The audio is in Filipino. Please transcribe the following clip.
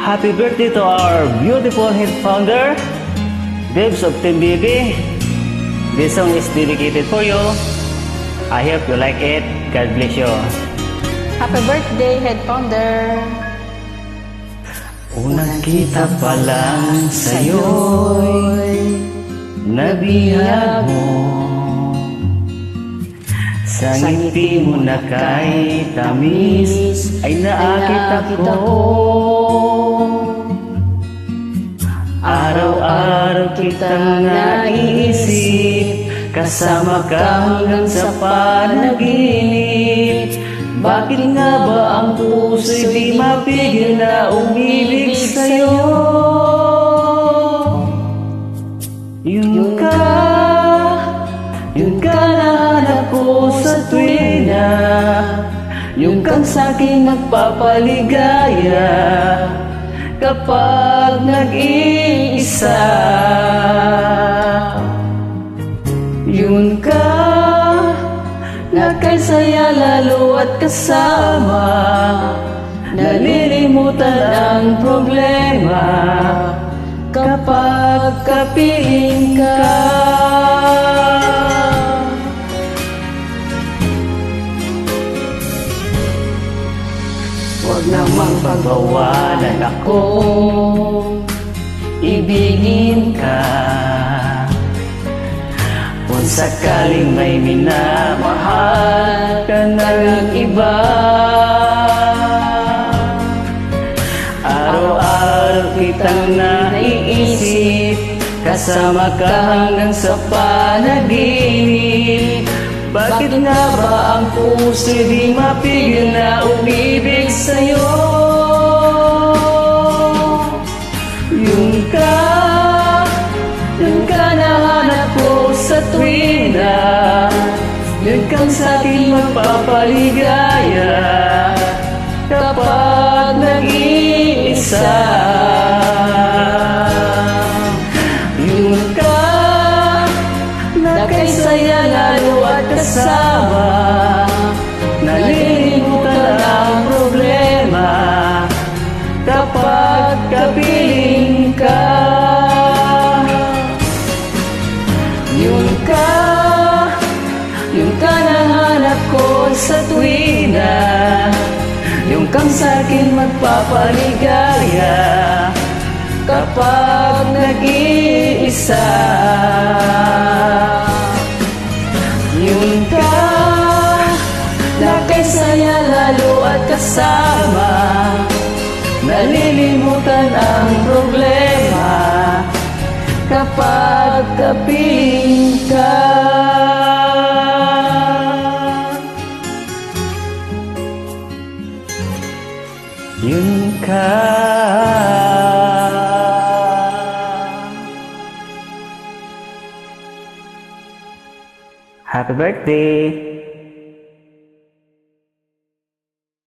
Happy birthday to our beautiful head founder, Debs of Team BB. This song is dedicated for you. I hope you like it. God bless you. Happy birthday, head founder. Unang kita pa lang sa'yo'y nabihag mo. Sa ngiti mo na kay tamis ay naakit ako. Araw-araw kitang naiisip, kasama ka hanggang sa panaginip. Bakit nga ba ang puso'y di mapigil na umibig sa'yo? Yun ka na hanap ko sa tuwina, yung kang sa'king nagpapaligaya kapag nag-iisa. Yun ka na kay saya lalo at kasama, nalilimutan ang problema kapag kapiling ka. Huwag namang pagbawalan akong ibigin ka. Kung sakaling may minamahal ka ng iba, araw-araw kitang naiisip, kasama ka hanggang sa panaginip. Bakit nga ba ang puso di mapigil na umibig sa'yo? Yung ka na hanap ko sa tuwina, yun kang sa'king magpapaligaya kapag nag-iisa. Yun ka na kay saya lalo at kasama, nalilimutan ang problema kapag kapiling ka. Yung ka na hanap ko sa tuwina, yung kang sa'kin magpapaligaya kapag nag-iisa. Yung ka na kay saya lalo at kasama, nalilimutan ang problema kapag kapiling ka. Yun ka. Happy birthday!